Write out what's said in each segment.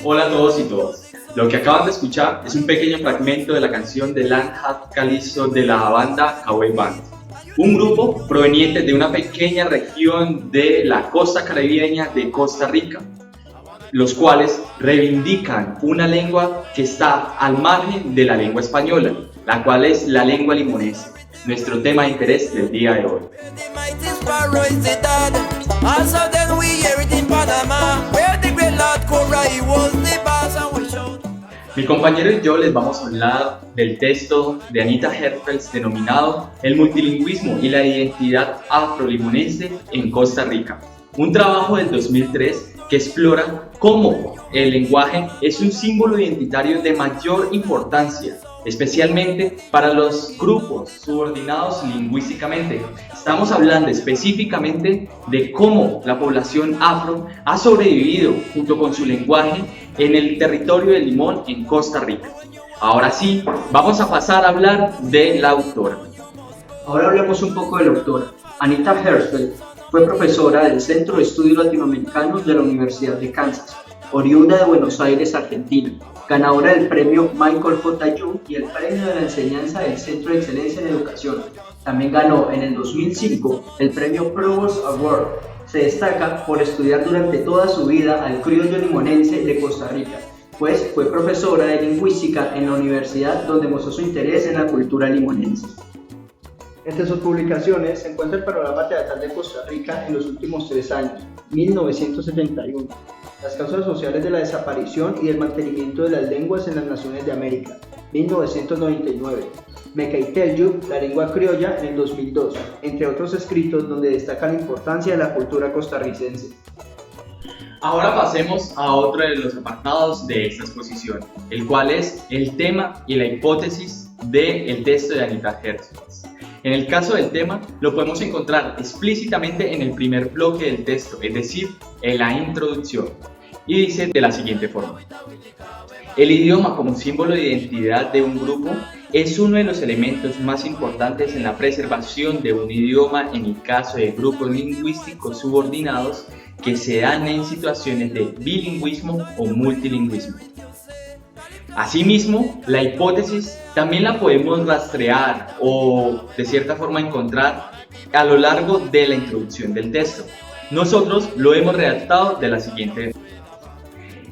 Hola a todos y todas. Lo que acaban de escuchar es un pequeño fragmento de la canción de Land Hat Calypso de la banda Cowboy Band, un grupo proveniente de una pequeña región de la costa caribeña de Costa Rica, los cuales reivindican una lengua que está al margen de la lengua española, la cual es la lengua limonense, nuestro tema de interés del día de hoy. Mi compañero y yo les vamos a hablar del texto de Anita Herfels denominado El multilingüismo y la identidad afrolimonense en Costa Rica, un trabajo del 2003 que explora cómo el lenguaje es un símbolo identitario de mayor importancia, especialmente para los grupos subordinados lingüísticamente. Estamos hablando específicamente de cómo la población afro ha sobrevivido junto con su lenguaje en el territorio de Limón en Costa Rica. Ahora sí, vamos a pasar a hablar de la autora. Ahora hablemos un poco de la autora. Anita Herfels fue profesora del Centro de Estudios Latinoamericanos de la Universidad de Kansas, oriunda de Buenos Aires, Argentina, ganadora del premio Michael J. Young y el premio de la enseñanza del Centro de Excelencia en Educación. También ganó en el 2005 el premio Provost Award. Se destaca por estudiar durante toda su vida al criollo limonense de Costa Rica, pues fue profesora de lingüística en la universidad donde mostró su interés en la cultura limonense. Entre sus publicaciones se encuentra el panorama teatral de Costa Rica en los últimos 3 años, 1971, las causas sociales de la desaparición y del mantenimiento de las lenguas en las naciones de América, 1999, Me Can Tell You, la lengua criolla, en el 2002, entre otros escritos donde destaca la importancia de la cultura costarricense. Ahora pasemos a otro de los apartados de esta exposición, el cual es el tema y la hipótesis del texto de Anita Herfels. En el caso del tema, lo podemos encontrar explícitamente en el primer bloque del texto, es decir, en la introducción, y dice de la siguiente forma: el idioma como símbolo de identidad de un grupo es uno de los elementos más importantes en la preservación de un idioma en el caso de grupos lingüísticos subordinados que se dan en situaciones de bilingüismo o multilingüismo. Asimismo, la hipótesis también la podemos rastrear o de cierta forma encontrar a lo largo de la introducción del texto. Nosotros lo hemos redactado de la siguiente forma: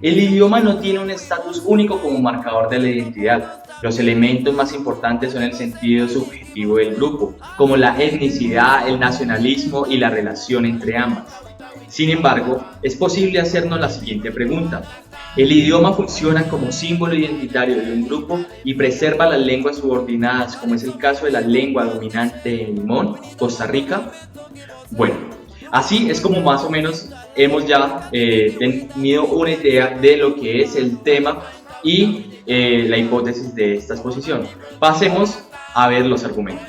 el idioma no tiene un estatus único como marcador de la identidad. Los elementos más importantes son el sentido subjetivo del grupo, como la etnicidad, el nacionalismo y la relación entre ambas. Sin embargo, es posible hacernos la siguiente pregunta: ¿el idioma funciona como símbolo identitario de un grupo y preserva las lenguas subordinadas, como es el caso de la lengua dominante en Limón, Costa Rica? Bueno, así es como más o menos hemos ya tenido una idea de lo que es el tema y la hipótesis de esta exposición. Pasemos a ver los argumentos.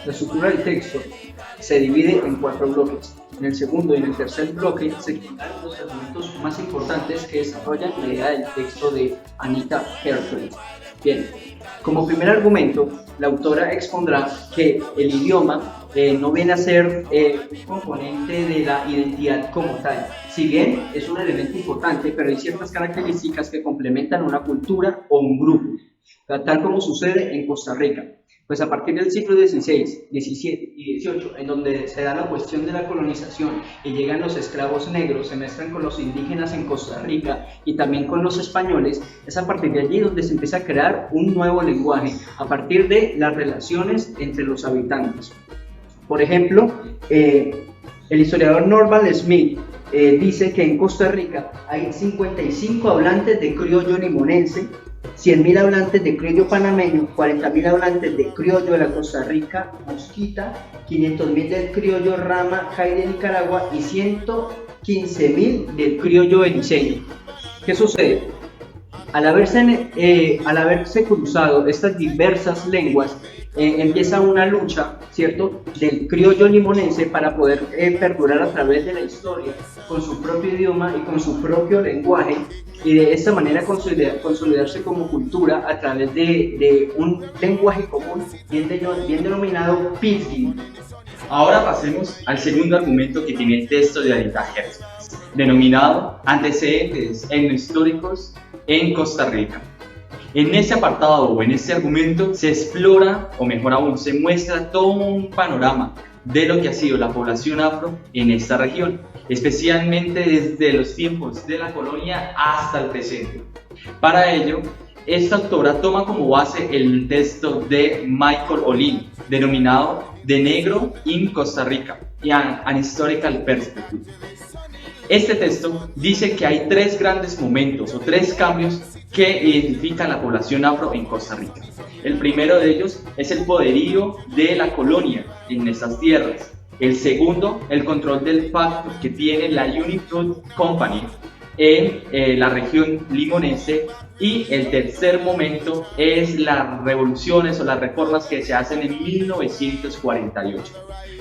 La estructura del texto se divide en 4 bloques. En el segundo y en el tercer bloque se encuentran los argumentos más importantes que desarrollan la idea del texto de Anita Herfels. Bien, como primer argumento, la autora expondrá que el idioma no viene a ser un componente de la identidad como tal. Si bien es un elemento importante, pero hay ciertas características que complementan una cultura o un grupo, tal como sucede en Costa Rica. Pues a partir del siglo XVI, XVII y XVIII, en donde se da la cuestión de la colonización y llegan los esclavos negros, se mezclan con los indígenas en Costa Rica y también con los españoles, es a partir de allí donde se empieza a crear un nuevo lenguaje, a partir de las relaciones entre los habitantes. Por ejemplo, el historiador Norman Smith dice que en Costa Rica hay 55 hablantes de criollo limonense, 100.000 hablantes de criollo panameño, 40.000 hablantes de criollo de la Costa Rica Mosquita, 500.000 del criollo Rama Jai de Nicaragua y 115.000 del criollo beliceño. ¿Qué sucede? Al haberse cruzado estas diversas lenguas, empieza una lucha, ¿cierto?, del criollo limonense para poder perdurar a través de la historia con su propio idioma y con su propio lenguaje, y de esta manera consolidarse como cultura a través de un lenguaje común bien denominado pidgin. Ahora pasemos al segundo argumento que tiene el texto de Anita Hertzfeld, denominado Antecedentes etnohistóricos en Costa Rica. En este apartado o en este argumento se explora, o mejor aún, se muestra todo un panorama de lo que ha sido la población afro en esta región, especialmente desde los tiempos de la colonia hasta el presente. Para ello, esta autora toma como base el texto de Michael Olin, denominado The Negro in Costa Rica, An Historical Perspective. Este texto dice que hay tres grandes momentos o tres cambios que identifican la población afro en Costa Rica. El primero de ellos es el poderío de la colonia en estas tierras. El segundo, el control del pacto que tiene la United Fruit Company en la región limonense, y el tercer momento es las revoluciones o las reformas que se hacen en 1948.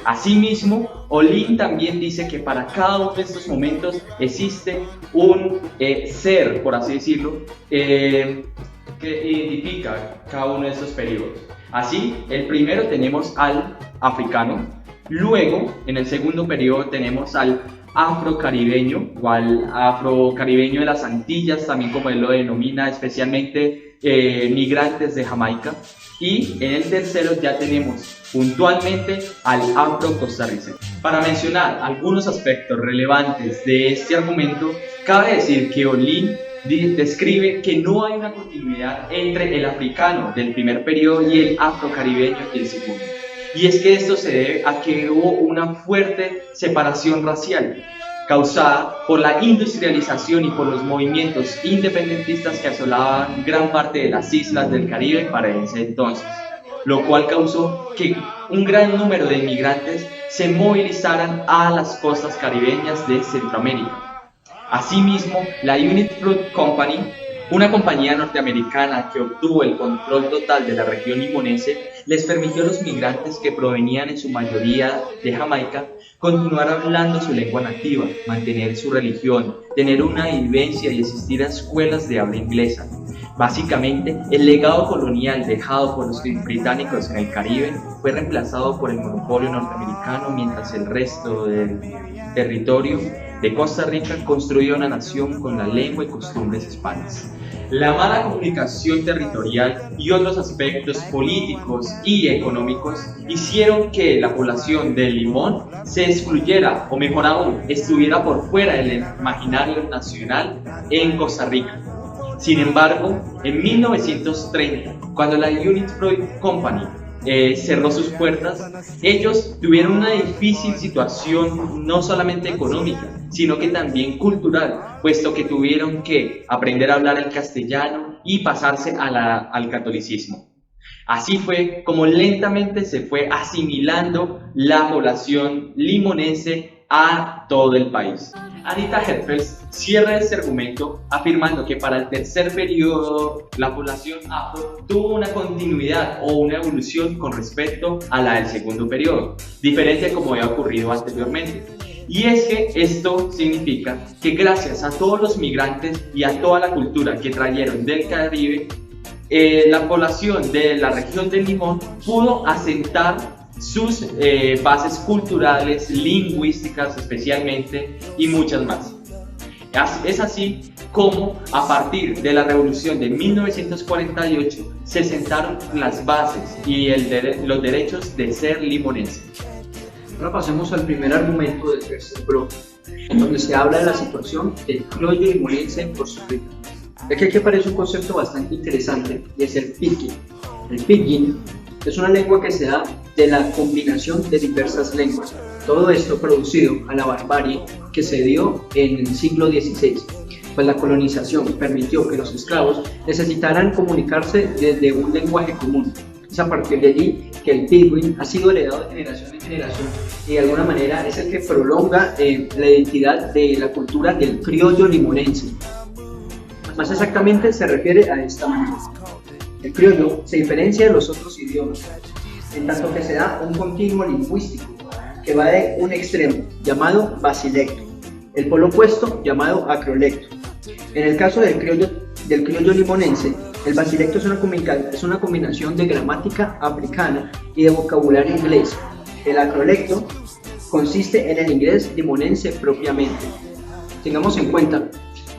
Asimismo, Olin también dice que para cada uno de estos momentos existe un ser, por así decirlo, que identifica cada uno de estos periodos. Así, el primero tenemos al africano, luego en el segundo periodo tenemos al afrocaribeño o al afrocaribeño de las Antillas, también como él lo denomina, especialmente migrantes de Jamaica, y en el tercero ya tenemos puntualmente al afro-costarricense. Para mencionar algunos aspectos relevantes de este argumento, cabe decir que Olin describe que no hay una continuidad entre el africano del primer periodo y el afrocaribeño del segundo. Y es que esto se debe a que hubo una fuerte separación racial causada por la industrialización y por los movimientos independentistas que asolaban gran parte de las islas del Caribe para ese entonces, lo cual causó que un gran número de inmigrantes se movilizaran a las costas caribeñas de Centroamérica. Asimismo, la United Fruit Company, una compañía norteamericana que obtuvo el control total de la región limonense, les permitió a los migrantes, que provenían en su mayoría de Jamaica, continuar hablando su lengua nativa, mantener su religión, tener una vivencia y asistir a escuelas de habla inglesa. Básicamente, el legado colonial dejado por los británicos en el Caribe fue reemplazado por el monopolio norteamericano, mientras el resto del territorio de Costa Rica construyó una nación con la lengua y costumbres hispanas. La mala comunicación territorial y otros aspectos políticos y económicos hicieron que la población de Limón se excluyera, o mejor aún, estuviera por fuera del imaginario nacional en Costa Rica. Sin embargo, en 1930, cuando la United Fruit Company cerró sus puertas, ellos tuvieron una difícil situación no solamente económica, sino que también cultural, puesto que tuvieron que aprender a hablar el castellano y pasarse al catolicismo. Así fue como lentamente se fue asimilando la población limonense a todo el país. Anita Hertzfeld cierra este argumento afirmando que para el tercer periodo la población afro tuvo una continuidad o una evolución con respecto a la del segundo periodo, diferente a como había ocurrido anteriormente. Y es que esto significa que gracias a todos los migrantes y a toda la cultura que trajeron del Caribe, la población de la región del Limón pudo asentar sus bases culturales, lingüísticas especialmente, y muchas más. Es así como a partir de la revolución de 1948 se sentaron las bases y los derechos de ser limonense. Ahora pasemos al primer argumento del tercer bloque, donde se habla de la situación del criollo limonense en Costa Rica. Aquí aparece un concepto bastante interesante, y es el pidgin. El pidgin es una lengua que se da de la combinación de diversas lenguas. Todo esto producido a la barbarie que se dio en el siglo XVI, pues la colonización permitió que los esclavos necesitaran comunicarse desde un lenguaje común. Es a partir de allí que el pidgin ha sido heredado de generación en generación y de alguna manera es el que prolonga la identidad de la cultura del criollo limonense. Más exactamente se refiere a esta manera. El criollo se diferencia de los otros idiomas, en tanto que se da un continuo lingüístico que va de un extremo, llamado basilecto, el polo opuesto, llamado acrolecto. En el caso del criollo limonense, el basilecto es una combinación de gramática africana y de vocabulario inglés. El acrolecto consiste en el inglés limonense propiamente. Tengamos en cuenta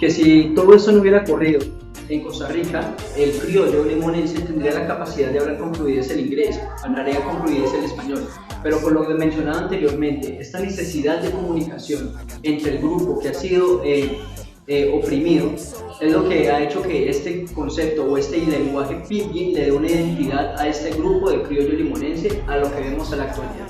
que si todo esto no hubiera ocurrido en Costa Rica, el criollo limonense tendría la capacidad de hablar con fluidez el inglés, hablaría con fluidez el español. Pero por lo que mencionado anteriormente, esta necesidad de comunicación entre el grupo que ha sido oprimido es lo que ha hecho que este concepto o este lenguaje pidgin le dé una identidad a este grupo de criollo limonense a lo que vemos en la actualidad.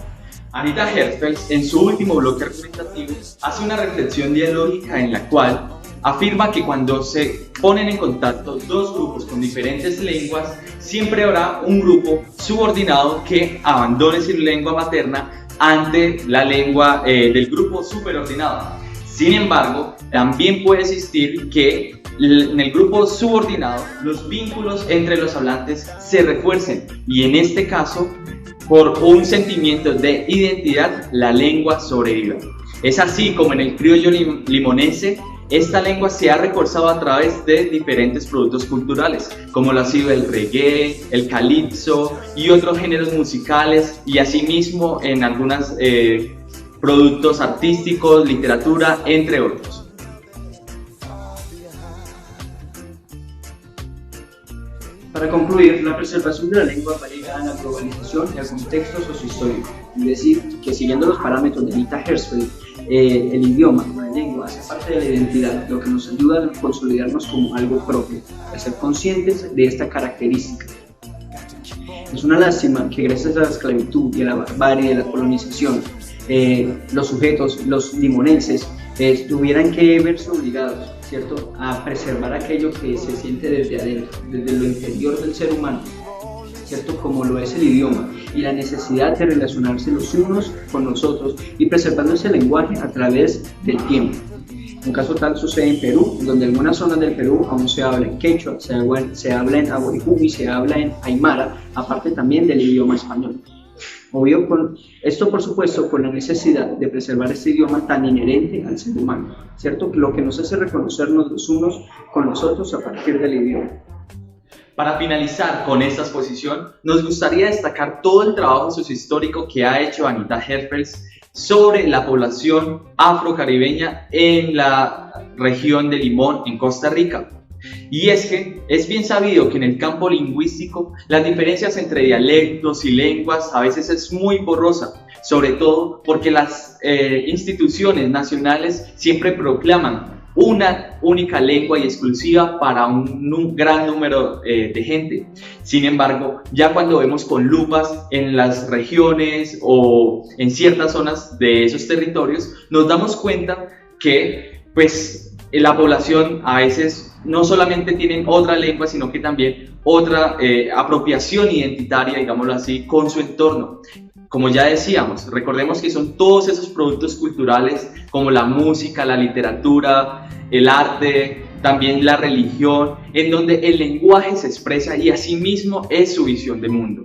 Anita Hertzfeld, en su último bloque argumentativo, hace una reflexión dialógica en la cual afirma que cuando se ponen en contacto dos grupos con diferentes lenguas, siempre habrá un grupo subordinado que abandone su lengua materna ante la lengua del grupo superordinado. Sin embargo, también puede existir que en el grupo subordinado los vínculos entre los hablantes se refuercen y en este caso, por un sentimiento de identidad, la lengua sobreviva. Es así como en el criollo limonense, esta lengua se ha reforzado a través de diferentes productos culturales, como lo ha sido el reggae, el calipso y otros géneros musicales, y asimismo en algunos productos artísticos, literatura, entre otros. Para concluir, la preservación de la lengua va ligada a la globalización y al contexto sociohistórico, es decir, que siguiendo los parámetros de Anita Hertzfeld, el idioma o la lengua hace parte de la identidad, lo que nos ayuda a consolidarnos como algo propio, a ser conscientes de esta característica. Es una lástima que gracias a la esclavitud y a la barbarie de la colonización, los sujetos, los limonenses, tuvieran que verse obligados, ¿cierto?, a preservar aquello que se siente desde adentro, desde lo interior del ser humano, ¿cierto?, como lo es el idioma y la necesidad de relacionarse los unos con los otros y preservando ese lenguaje a través del tiempo. Un caso tal sucede en Perú, donde en algunas zonas del Perú aún se habla en quechua, se habla en aborigún y se habla en aymara, aparte también del idioma español. Obvio, esto por supuesto con la necesidad de preservar este idioma tan inherente al ser humano, ¿cierto? Lo que nos hace reconocernos los unos con los otros a partir del idioma. Para finalizar con esta exposición, nos gustaría destacar todo el trabajo sociohistórico que ha hecho Anita Hertzfeld sobre la población afrocaribeña en la región de Limón, en Costa Rica. Y es que es bien sabido que en el campo lingüístico las diferencias entre dialectos y lenguas a veces es muy borrosa, sobre todo porque las instituciones nacionales siempre proclaman una única lengua y exclusiva para un gran número de gente. Sin embargo, ya cuando vemos con lupas en las regiones o en ciertas zonas de esos territorios, nos damos cuenta que pues la población a veces no solamente tienen otra lengua, sino que también otra apropiación identitaria, digámoslo así, con su entorno. Como ya decíamos, recordemos que son todos esos productos culturales como la música, la literatura, el arte, también la religión, en donde el lenguaje se expresa y asimismo es su visión de mundo.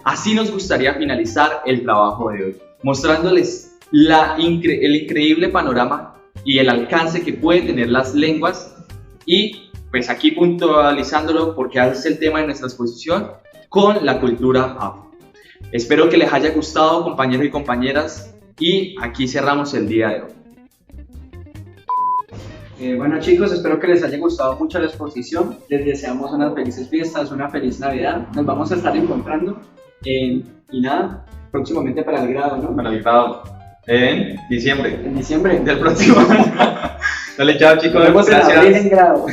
Así nos gustaría finalizar el trabajo de hoy, mostrándoles el increíble panorama y el alcance que pueden tener las lenguas y pues aquí puntualizándolo porque es el tema de nuestra exposición con la cultura afro. Espero que les haya gustado, compañeros y compañeras, y aquí cerramos el día de hoy. Bueno chicos, espero que les haya gustado mucho la exposición. Les deseamos unas felices fiestas, una feliz Navidad. Nos vamos a estar encontrando y nada, próximamente para el grado, ¿no? Para el grado en diciembre. En diciembre del próximo año. Dale, chao chicos. Nos vemos en abril en grado.